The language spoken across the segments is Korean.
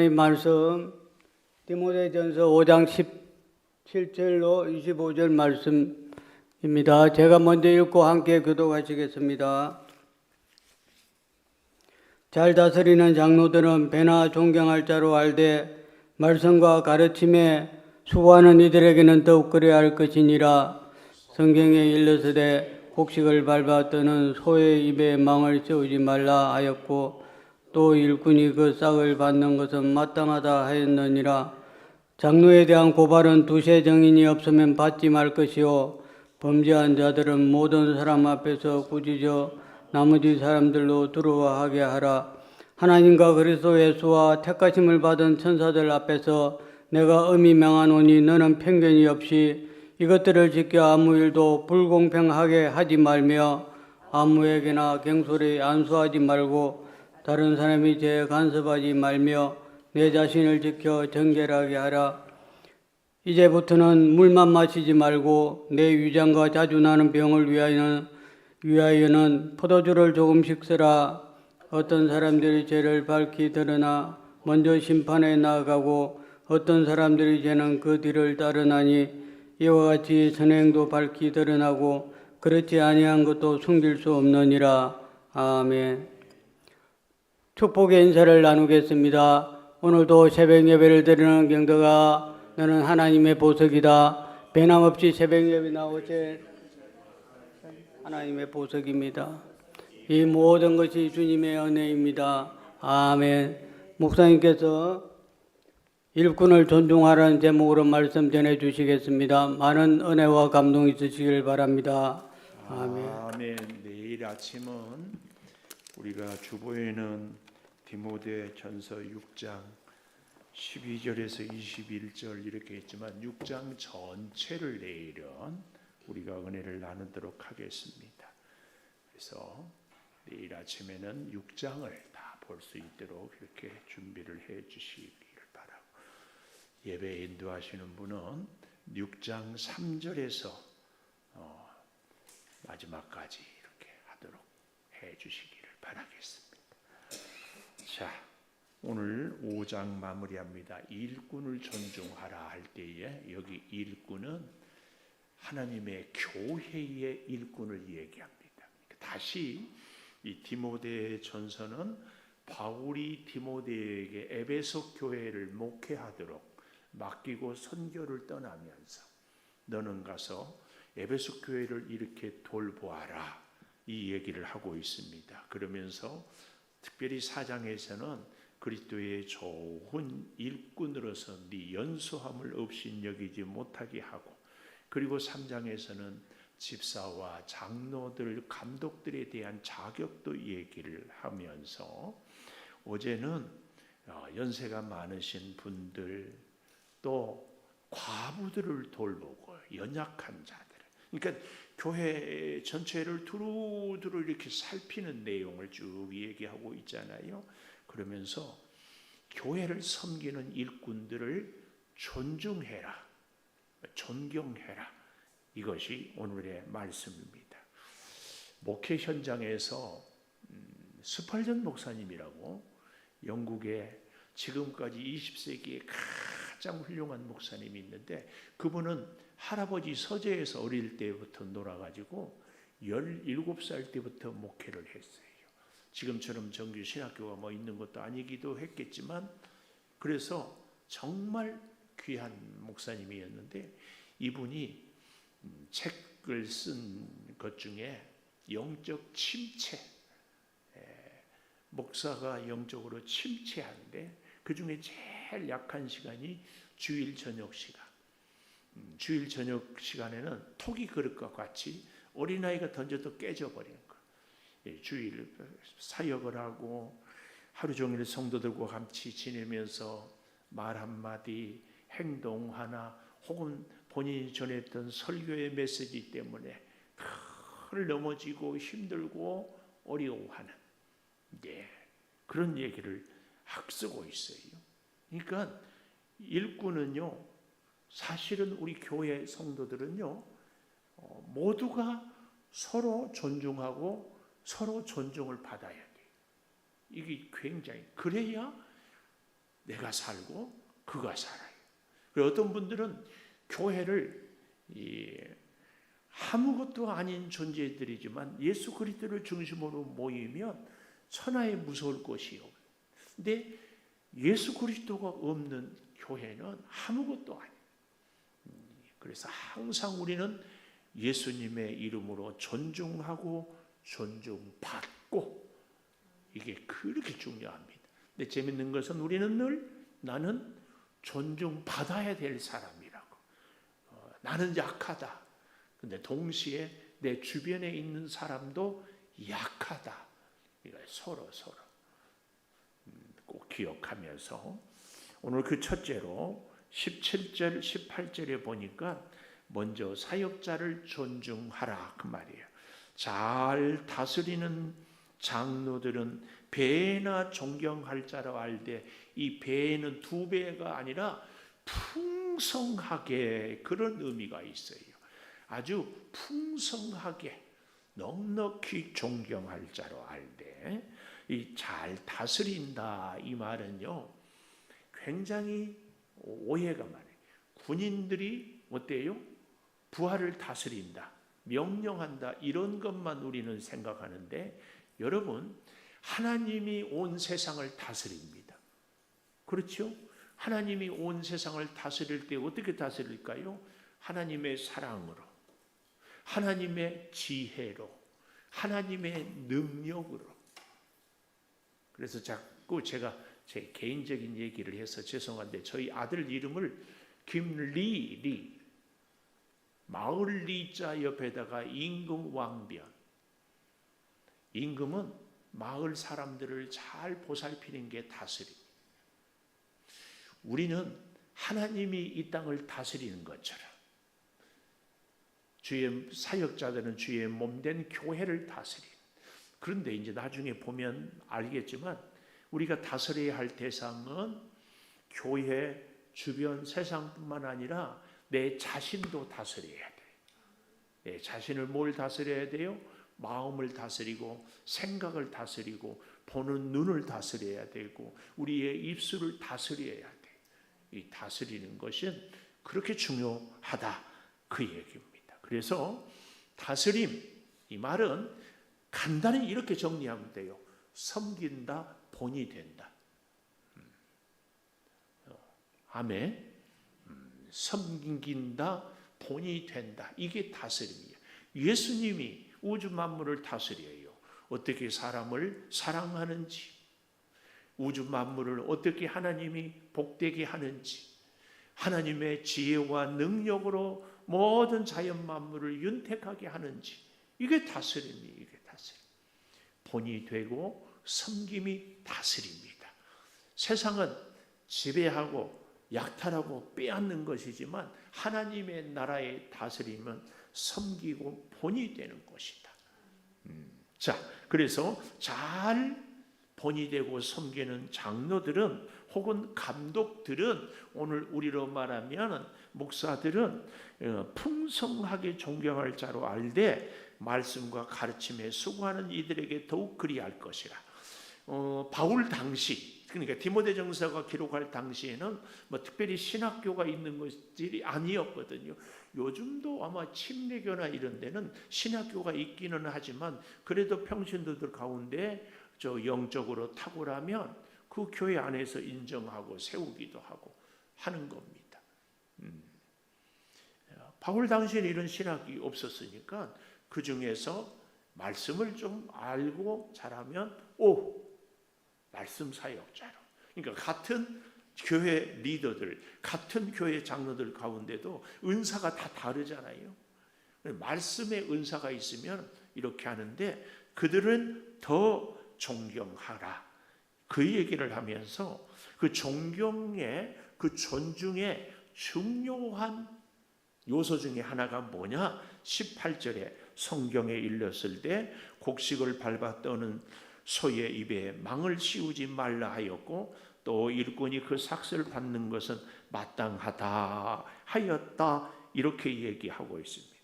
이 말씀 디모데전서 5장 17절로 25절 말씀입니다. 제가 먼저 읽고 함께 교독하시겠습니다. 잘 다스리는 장로들은 배나 존경할 자로 알되 말씀과 가르침에 수고하는 이들에게는 더욱 그래야 할 것이니라. 성경에 일러스되 곡식을 밟아 뜨는 소의 입에 망을 씌우지 말라 하였고 또 일꾼이 그 싹을 받는 것은 마땅하다 하였느니라. 장로에 대한 고발은 두세 정인이 없으면 받지 말 것이요 범죄한 자들은 모든 사람 앞에서 꾸짖어 나머지 사람들로 두려워하게 하라. 하나님과 그리스도 예수와 택하심을 받은 천사들 앞에서 내가 엄히 명하노니 너는 편견이 없이 이것들을 지켜 아무 일도 불공평하게 하지 말며 아무에게나 경솔히 안수하지 말고 다른 사람이 죄에 간섭하지 말며 내 자신을 지켜 정결하게 하라. 이제부터는 물만 마시지 말고 내 위장과 자주 나는 병을 위하여는 포도주를 조금씩 쓰라. 어떤 사람들이 죄를 밝히 드러나 먼저 심판에 나아가고 어떤 사람들이 죄는 그 뒤를 따르나니 이와 같이 선행도 밝히 드러나고 그렇지 아니한 것도 숨길 수 없느니라. 아멘. 축복의 인사를 나누겠습니다. 오늘도 새벽 예배를 드리는 경도가 너는 하나님의 보석이다. 변함없이 새벽 예배 나오실 하나님의 보석입니다. 이 모든 것이 주님의 은혜입니다. 아멘. 목사님께서 일꾼을 존중하라는 제목으로 말씀 전해 주시겠습니다. 많은 은혜와 감동이 있으시길 바랍니다. 아멘. 아멘. 내일 아침은 우리가 주보에는 디모데전서 6장 12절에서 21절 이렇게 했지만 6장 전체를 내일은 우리가 은혜를 나누도록 하겠습니다. 그래서 내일 아침에는 6장을 다 볼 수 있도록 이렇게 준비를 해 주시길 바라고, 예배 인도하시는 분은 6장 3절에서 마지막까지 이렇게 하도록 해 주시기를 바라겠습니다. 자, 오늘 5장 마무리합니다. 일꾼을 존중하라 할 때에 여기 일꾼은 하나님의 교회의 일꾼을 얘기합니다. 다시 이 디모데 전서는 바울이 디모데에게 에베소 교회를 목회하도록 맡기고 선교를 떠나면서 너는 가서 에베소 교회를 이렇게 돌보아라 이 얘기를 하고 있습니다. 그러면서 특별히 4장에서는 그리스도의 좋은 일꾼으로서 네 연소함을 없이 여기지 못하게 하고, 그리고 3장에서는 집사와 장로들, 감독들에 대한 자격도 얘기를 하면서 어제는 연세가 많으신 분들 또 과부들을 돌보고 연약한 자들, 그러니까 교회 전체를 두루두루 이렇게 살피는 내용을 쭉 얘기하고 있잖아요. 그러면서 교회를 섬기는 일꾼들을 존중해라, 존경해라, 이것이 오늘의 말씀입니다. 목회 현장에서 스펄전 목사님이라고 영국의 지금까지 20세기에 가장 훌륭한 목사님이 있는데, 그분은 할아버지 서재에서 어릴 때부터 놀아가지고 17살 때부터 목회를 했어요. 지금처럼 정규 신학교가 뭐 있는 것도 아니기도 했겠지만, 그래서 정말 귀한 목사님이었는데, 이분이 책을 쓴 것 중에 영적 침체, 목사가 영적으로 침체하는데 그 중에 제일 약한 시간이 주일 저녁 시간. 주일 저녁 시간에는 토기 그릇과 같이 어린아이가 던져도 깨져버리는 거예요. 주일 사역을 하고 하루 종일 성도들과 같이 지내면서 말 한마디, 행동 하나, 혹은 본인이 전했던 설교의 메시지 때문에 늘 넘어지고 힘들고 어려워하는, 그런 얘기를 쓰고 있어요. 그러니까 일꾼은요, 사실은 우리 교회 성도들은요, 모두가 서로 존중하고 서로 존중을 받아야 돼요. 이게 굉장히, 그래야 내가 살고 그가 살아요. 그리고 어떤 분들은 교회를 아무것도 아닌 존재들이지만 예수 그리스도를 중심으로 모이면 천하에 무서울 것이요. 근데 예수 그리스도가 없는 교회는 아무것도 아니에요. 그래서 항상 우리는 예수님의 이름으로 존중하고 존중받고, 이게 그렇게 중요합니다. 근데 재밌는 것은 우리는 늘 나는 존중받아야 될 사람이라고, 나는 약하다. 근데 동시에 내 주변에 있는 사람도 약하다. 이걸 서로 꼭 기억하면서 오늘 그 첫째로 17절 18절에 보니까 먼저 사역자를 존중하라 그 말이에요. 잘 다스리는 장로들은 배나 존경할 자라 알되, 이 배는 두 배가 아니라 풍성하게, 그런 의미가 있어요. 아주 풍성하게 넉넉히 존경할 자로 알되, 이 잘 다스린다 이 말은요 굉장히 오해가 많아요. 군인들이 어때요? 부하를 다스린다, 명령한다, 이런 것만 우리는 생각하는데, 여러분 하나님이 온 세상을 다스립니다. 그렇죠? 하나님이 온 세상을 다스릴 때 어떻게 다스릴까요? 하나님의 사랑으로, 하나님의 지혜로, 하나님의 능력으로. 그래서 자꾸 제가 제 개인적인 얘기를 해서 죄송한데, 저희 아들 이름을 김리, 마을 리자 옆에다가 임금 왕변. 임금은 마을 사람들을 잘 보살피는 게 다스립니다. 우리는 하나님이 이 땅을 다스리는 것처럼 주의 사역자들은 주의 몸된 교회를 다스리는. 그런데 이제 나중에 보면 알겠지만 우리가 다스려야 할 대상은 교회, 주변, 세상뿐만 아니라 내 자신도 다스려야 돼요. 내 자신을 뭘 다스려야 돼요? 마음을 다스리고, 생각을 다스리고, 보는 눈을 다스려야 되고, 우리의 입술을 다스려야 돼요. 이 다스리는 것은 그렇게 중요하다 그 얘기입니다. 그래서 다스림, 이 말은 간단히 이렇게 정리하면 돼요. 섬긴다, 본이 된다. 아멘. 섬긴다, 본이 된다. 이게 다스림이에요. 예수님이 우주 만물을 다스려요. 어떻게 사람을 사랑하는지, 우주 만물을 어떻게 하나님이 복되게 하는지, 하나님의 지혜와 능력으로 모든 자연 만물을 윤택하게 하는지, 이게 다스림이에요. 이게 다스림. 본이 되고 섬김이 다스립니다. 세상은 지배하고 약탈하고 빼앗는 것이지만 하나님의 나라의 다스림은 섬기고 본이 되는 것이다. 자, 그래서 잘 본이 되고 섬기는 장로들은, 혹은 감독들은, 오늘 우리로 말하면 목사들은 풍성하게 존경할 자로 알되 말씀과 가르침에 수고하는 이들에게 더욱 그리할 것이라. 바울 당시, 그러니까 디모데전서가 기록할 당시에는 뭐 특별히 신학교가 있는 것들이 아니었거든요. 요즘도 아마 침례교나 이런 데는 신학교가 있기는 하지만, 그래도 평신도들 가운데 저 영적으로 탁월하면 그 교회 안에서 인정하고 세우기도 하고 하는 겁니다. 바울 당시에는 이런 신학이 없었으니까 그 중에서 말씀을 좀 알고 잘하면 말씀 사역자로. 그러니까 같은 교회 리더들, 같은 교회 장로들 가운데도 은사가 다 다르잖아요. 말씀의 은사가 있으면 이렇게 하는데, 그들은 더 존경하라. 그 얘기를 하면서 그 존경의, 그 존중의 중요한 요소 중에 하나가 뭐냐? 18절에 성경에 일렀을 때 곡식을 밟아 떠는 소의 입에 망을 씌우지 말라 하였고, 또 일꾼이 그 삭슬 받는 것은 마땅하다 하였다, 이렇게 얘기하고 있습니다.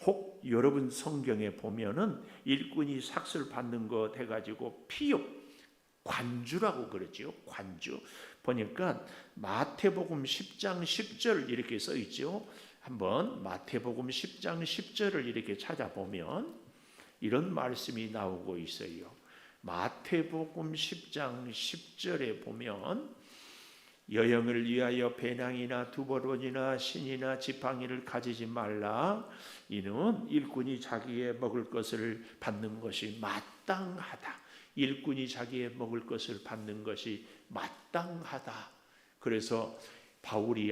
혹 여러분 성경에 보면은 일꾼이 삭슬 받는 것 해가지고 피육, 관주라고 그러지요. 관주. 보니까 마태복음 10장 10절 이렇게 써 있죠. 한번 마태복음 10장 10절을 이렇게 찾아보면 이런 말씀이 나오고 있어요. 마태복음 10장 10절에 보면 여영을 위하여 배낭이나 두버론이나 신이나 지팡이를 가지지 말라. 이는 일꾼이 자기의 먹을 것을 받는 것이 마땅하다. 일꾼이 자기의 먹을 것을 받는 것이 마땅하다. 그래서 바울이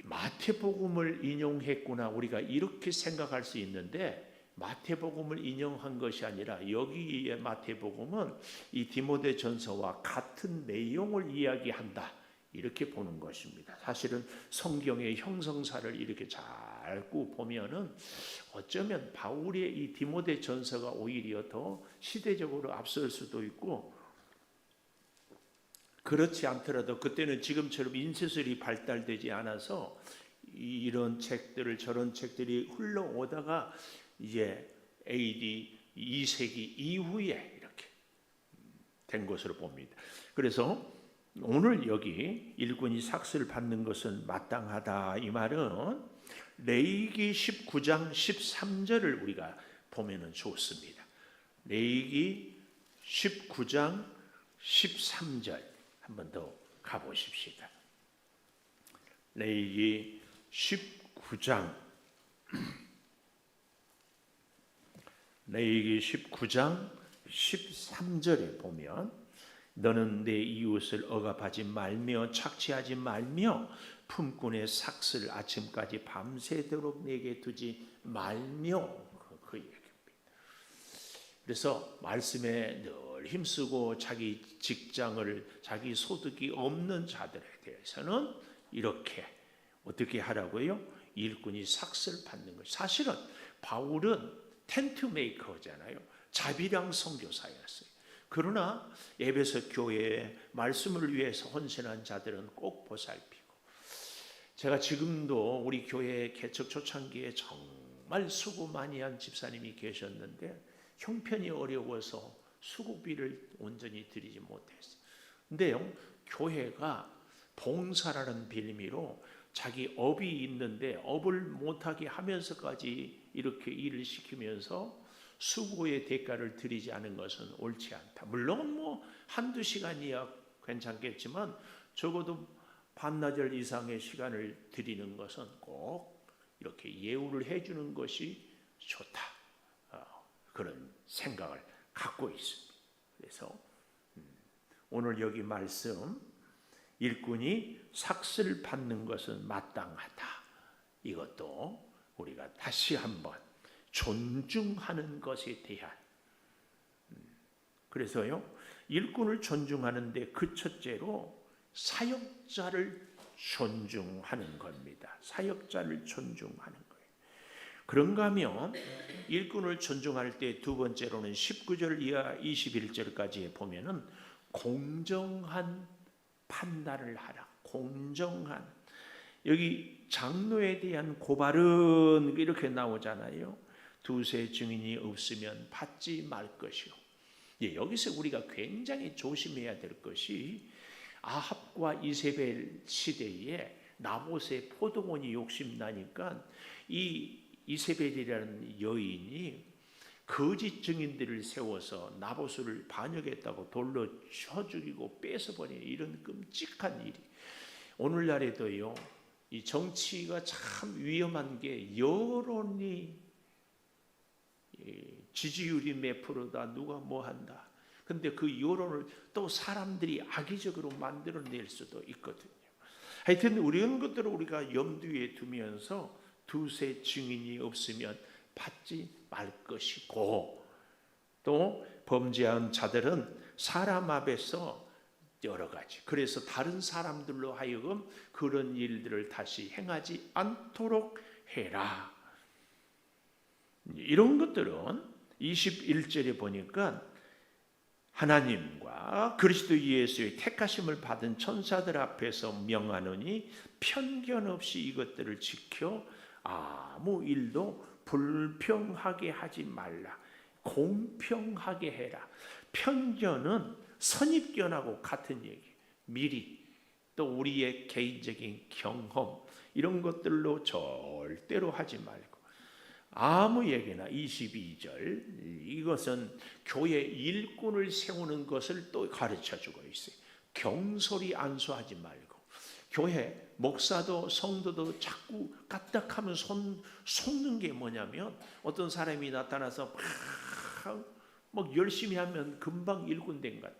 마태복음을 인용했구나, 우리가 이렇게 생각할 수 있는데, 마태복음을 인용한 것이 아니라 여기에 마태복음은 이 디모데전서와 같은 내용을 이야기한다, 이렇게 보는 것입니다. 사실은 성경의 형성사를 이렇게 잘 보면은 어쩌면 바울의 이 디모데전서가 오히려 더 시대적으로 앞설 수도 있고, 그렇지 않더라도 그때는 지금처럼 인쇄술이 발달되지 않아서 이런 책들을, 저런 책들이 흘러오다가 이제 AD 2세기 이후에 이렇게 된 것으로 봅니다. 그래서 오늘 여기 일꾼이 삭슬을 받는 것은 마땅하다, 이 말은 레위기 19장 13절을 우리가 보면은 좋습니다. 레위기 19장 13절 한 번 더 가보십시다. 레위기 19장 13절에 보면 너는 내 이웃을 억압하지 말며 착취하지 말며 품꾼의 삭슬 아침까지 밤새도록 내게 두지 말며, 그 얘기입니다. 그래서 말씀에 늘 힘쓰고 자기 직장을, 자기 소득이 없는 자들에 대해서는 이렇게 어떻게 하라고요? 일꾼이 삭슬 받는 것. 사실은 바울은 텐트 메이커잖아요. 자비랑 선교사였어요. 그러나 에베소 교회의 말씀을 위해서 헌신한 자들은 꼭 보살피고, 제가 지금도 우리 교회 개척 초창기에 정말 수고 많이 한 집사님이 계셨는데 형편이 어려워서 수고비를 온전히 드리지 못했어요. 근데요, 교회가 봉사라는 빌미로 자기 업이 있는데 업을 못하게 하면서까지 이렇게 일을 시키면서 수고의 대가를 드리지 않은 것은 옳지 않다. 물론 뭐 한두 시간이야 괜찮겠지만 적어도 반나절 이상의 시간을 드리는 것은 꼭 이렇게 예우를 해주는 것이 좋다, 그런 생각을 갖고 있습니다. 그래서 오늘 여기 말씀, 일꾼이 삭슬 받는 것은 마땅하다, 이것도 우리가 다시 한번 존중하는 것에 대한, 그래서요 일꾼을 존중하는데 그 첫째로 사역자를 존중하는 겁니다. 사역자를 존중하는 거예요. 그런가 하면 일꾼을 존중할 때 두 번째로는 19절 이하 21절까지 보면은 공정한 판단을 하라. 공정한, 여기 장로에 대한 고발은 이렇게 나오잖아요. 두세 증인이 없으면 받지 말 것이요. 여기서 우리가 굉장히 조심해야 될 것이, 아합과 이세벨 시대에 나봇의 포도원이 욕심나니까 이 이세벨이라는 여인이 거짓 증인들을 세워서 나봇을 반역했다고 돌로 쳐 죽이고 뺏어버리는 이런 끔찍한 일이, 오늘날에도요 이 정치가 참 위험한 게, 여론이 지지율이 몇 프로다, 누가 뭐 한다, 근데 그 여론을 또 사람들이 악의적으로 만들어낼 수도 있거든요. 하여튼 이런 것들을 우리가 염두에 두면서 두세 증인이 없으면 받지 말 것이고, 또 범죄한 자들은 사람 앞에서 여러 가지, 그래서 다른 사람들로 하여금 그런 일들을 다시 행하지 않도록 해라. 이런 것들은 21절에 보니까 하나님과 그리스도 예수의 택하심을 받은 천사들 앞에서 명하노니 편견 없이 이것들을 지켜 아무 일도 불평하게 하지 말라. 공평하게 해라. 편견은 선입견하고 같은 얘기. 미리 또 우리의 개인적인 경험 이런 것들로 절대로 하지 말고 아무 얘기나 22절 이것은 교회 일꾼을 세우는 것을 또 가르쳐 주고 있어요. 경솔히 안수하지 말고 교회 목사도 성도도 자꾸 까딱하면 속는 게 뭐냐면 어떤 사람이 나타나서 막 열심히 하면 금방 일꾼 된 것.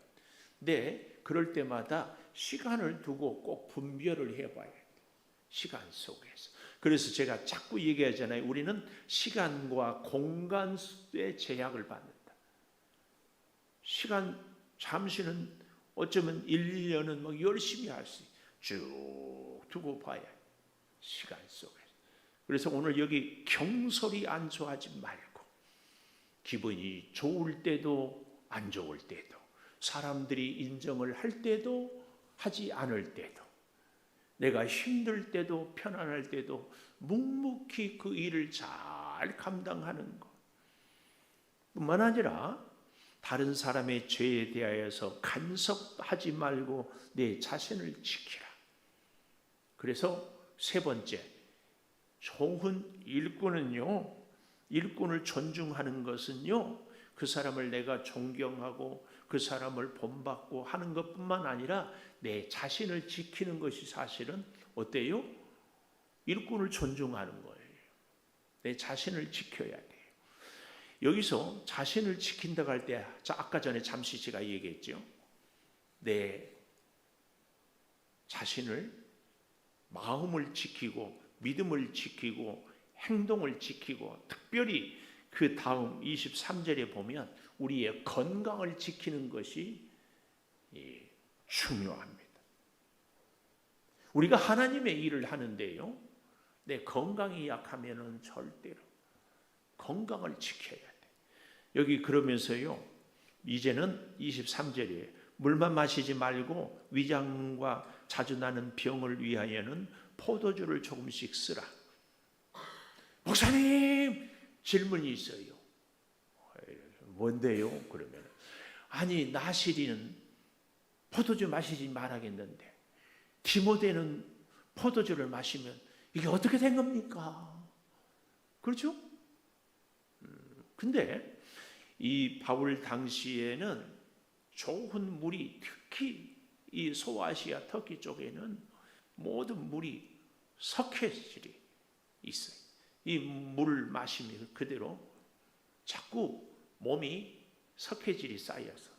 근데 그럴 때마다 시간을 두고 꼭 분별을 해봐야 돼. 시간 속에서. 그래서 제가 자꾸 얘기하잖아요. 우리는 시간과 공간의 제약을 받는다. 시간 잠시는 어쩌면 1년은 막 열심히 할 수 있어요. 쭉 두고 봐야 해. 시간 속에서. 그래서 오늘 여기 경솔히 안수하지 말고 기분이 좋을 때도 안 좋을 때도 사람들이 인정을 할 때도 하지 않을 때도 내가 힘들 때도 편안할 때도 묵묵히 그 일을 잘 감당하는 것 뿐만 아니라 다른 사람의 죄에 대하여서 간섭하지 말고 내 자신을 지키라. 그래서 세 번째, 좋은 일꾼은요, 일꾼을 존중하는 것은요, 그 사람을 내가 존경하고 그 사람을 본받고 하는 것뿐만 아니라 내 자신을 지키는 것이 사실은 어때요? 일꾼을 존중하는 거예요. 내 자신을 지켜야 돼요. 여기서 자신을 지킨다고 할 때 아까 전에 잠시 제가 얘기했죠. 내 자신을 마음을 지키고 믿음을 지키고 행동을 지키고 특별히 그 다음 23절에 보면 우리의 건강을 지키는 것이 중요합니다. 우리가 하나님의 일을 하는데요, 내 건강이 약하면은 절대로 건강을 지켜야 돼. 여기 그러면서요, 이제는 23절이에요. 물만 마시지 말고 위장과 자주 나는 병을 위하여는 포도주를 조금씩 쓰라. 목사님, 질문이 있어요. 뭔데요? 그러면 아니 나시리는 포도주 마시지 말아야겠는데 디모데는 포도주를 마시면 이게 어떻게 된 겁니까? 그렇죠? 근데 이 바울 당시에는 좋은 물이 특히 이 소아시아 터키 쪽에는 모든 물이 석회질이 있어요. 이 물을 마시면 그대로 자꾸 몸이 석회질이 쌓여서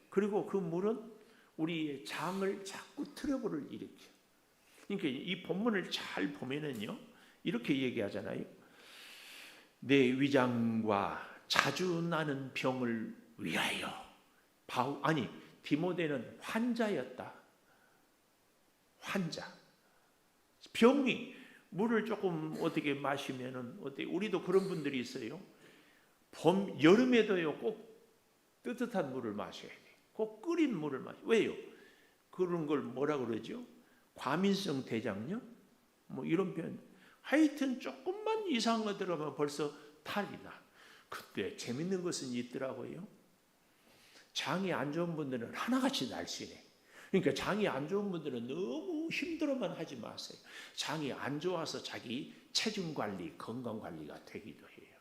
그리고 그 물은 우리의 장을 자꾸 트러블을 일으켜. 그러니까 이 본문을 잘 보면은요 이렇게 얘기하잖아요. 내 위장과 자주 나는 병을 위하여. 디모데는 환자였다. 환자. 병이 물을 조금 어떻게 마시면은 어때? 우리도 그런 분들이 있어요. 여름에도요 꼭 뜨뜻한 물을 마셔야 돼. 꼭 끓인 물을 마셔. 왜요? 그런 걸 뭐라 그러죠? 과민성 대장염? 뭐 이런 표현. 하여튼 조금만 이상한 거 들어가면 벌써 탈이 나. 그때 재밌는 것은 있더라고요. 장이 안 좋은 분들은 하나같이 날씬해. 그러니까 장이 안 좋은 분들은 너무 힘들어만 하지 마세요. 장이 안 좋아서 자기 체중 관리, 건강 관리가 되기도 해요.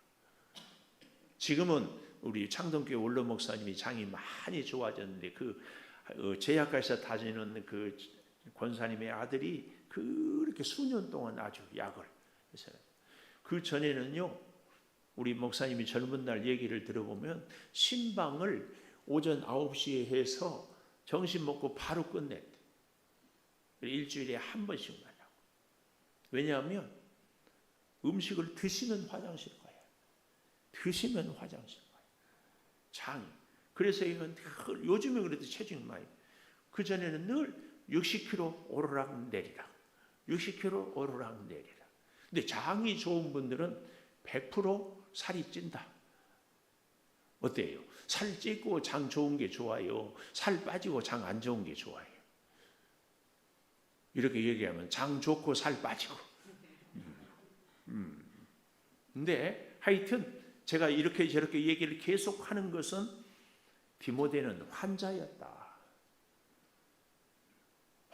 지금은 우리 창동교회 원로 목사님이 장이 많이 좋아졌는데 그 제약회사 다니는 그 권사님의 아들이 그렇게 수년 동안 아주 약을 했어요. 그 전에는요, 우리 목사님이 젊은 날 얘기를 들어보면 신방을 오전 9시에 해서 점심 먹고 바로 끝냈대. 일주일에 한 번씩 가냐고. 왜냐하면 음식을 드시면 화장실 가요. 드시면 화장실 가요. 장이. 그래서 이건 요즘에 그래도 체중이 많이. 그 전에는 늘 60kg 오르락 내리락. 60kg 오르락 내리락. 근데 장이 좋은 분들은 100% 살이 찐다. 어때요? 살 찌고 장 좋은 게 좋아요? 살 빠지고 장 안 좋은 게 좋아요? 이렇게 얘기하면 장 좋고 살 빠지고. 근데 하여튼 제가 이렇게 저렇게 얘기를 계속 하는 것은 디모데는 환자였다.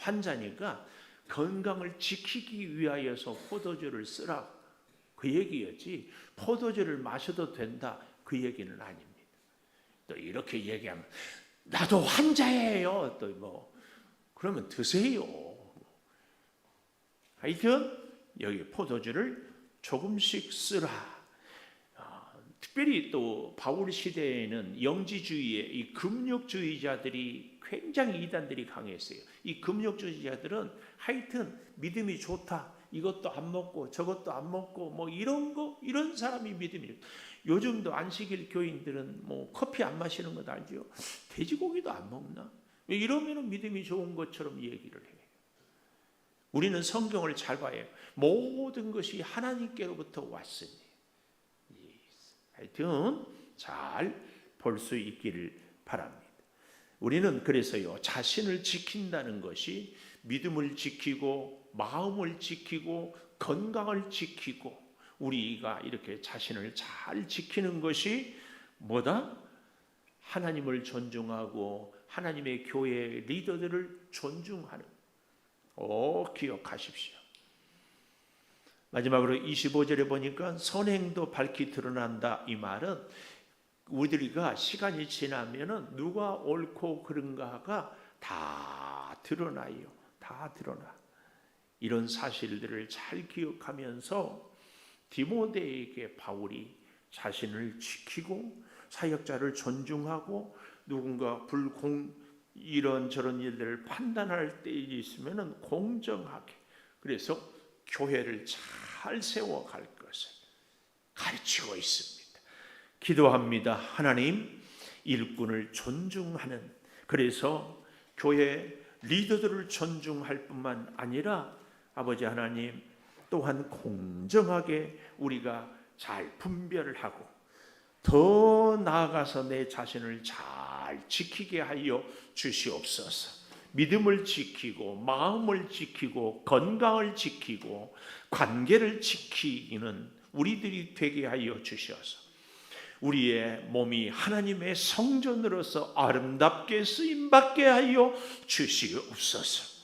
환자니까 건강을 지키기 위하여서 포도주를 쓰라, 그 얘기였지 포도주를 마셔도 된다 그 얘기는 아닙니다. 또 이렇게 얘기하면 나도 환자예요 또 뭐 그러면 드세요. 하여튼 여기 포도주를 조금씩 쓰라. 특별히 또 바울 시대에는 영지주의의 이 금욕주의자들이 굉장히 이단들이 강했어요. 이 금욕주의자들은 하여튼 믿음이 좋다, 이것도 안 먹고 저것도 안 먹고 뭐 이런 사람이 믿음이 좋다. 요즘도 안식일 교인들은 뭐 커피 안 마시는 것 알죠? 돼지고기도 안 먹나? 이러면 믿음이 좋은 것처럼 얘기를 해요. 우리는 성경을 잘 봐야 해요. 모든 것이 하나님께로부터 왔으니. 하여튼 잘 볼 수 있기를 바랍니다. 우리는 그래서요, 자신을 지킨다는 것이 믿음을 지키고 마음을 지키고 건강을 지키고 우리가 이렇게 자신을 잘 지키는 것이 뭐다? 하나님을 존중하고 하나님의 교회 리더들을 존중하는, 기억하십시오. 마지막으로 25절에 보니까 선행도 밝히 드러난다. 이 말은 우리가 시간이 지나면은 누가 옳고 그른가가 다 드러나요. 다 드러나. 이런 사실들을 잘 기억하면서 디모데에게 바울이 자신을 지키고 사역자를 존중하고 누군가 이런저런 일들을 판단할 때 있으면은 공정하게, 그래서 교회를 잘 세워갈 것을 가르치고 있습니다. 기도합니다. 하나님, 일꾼을 존중하는, 그래서 교회 리더들을 존중할 뿐만 아니라 아버지 하나님 또한 공정하게 우리가 잘 분별을 하고 더 나아가서 내 자신을 잘 지키게 하여 주시옵소서. 믿음을 지키고 마음을 지키고 건강을 지키고 관계를 지키는 우리들이 되게 하여 주셔서 우리의 몸이 하나님의 성전으로서 아름답게 쓰임받게 하여 주시옵소서.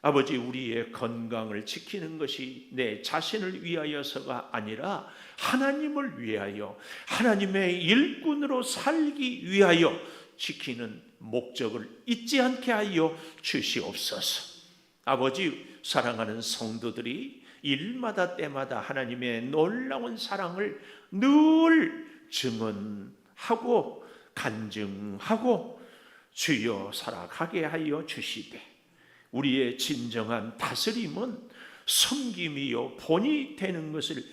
아버지, 우리의 건강을 지키는 것이 내 자신을 위하여서가 아니라 하나님을 위하여 하나님의 일꾼으로 살기 위하여 지키는 목적을 잊지 않게 하여 주시옵소서. 아버지, 사랑하는 성도들이 일마다 때마다 하나님의 놀라운 사랑을 늘 증언하고 간증하고 주여 살아가게 하여 주시되 우리의 진정한 다스림은 섬김이요 본이 되는 것을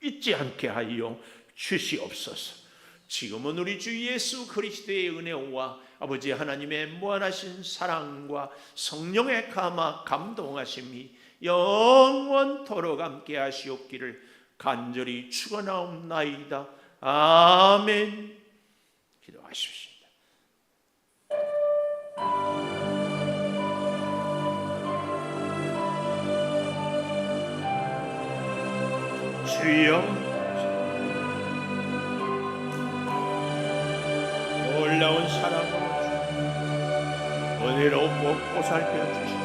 잊지 않게 하여 주시옵소서. 지금은 우리 주 예수 그리스도의 은혜와 아버지 하나님의 무한하신 사랑과 성령의 감동하심이 영원토록 함께 하시옵기를 간절히 축원하옵나이다. 아멘. 기도하십시오. 주여, 놀라운 사랑으로 은혜롭고 보살펴 주시옵소서.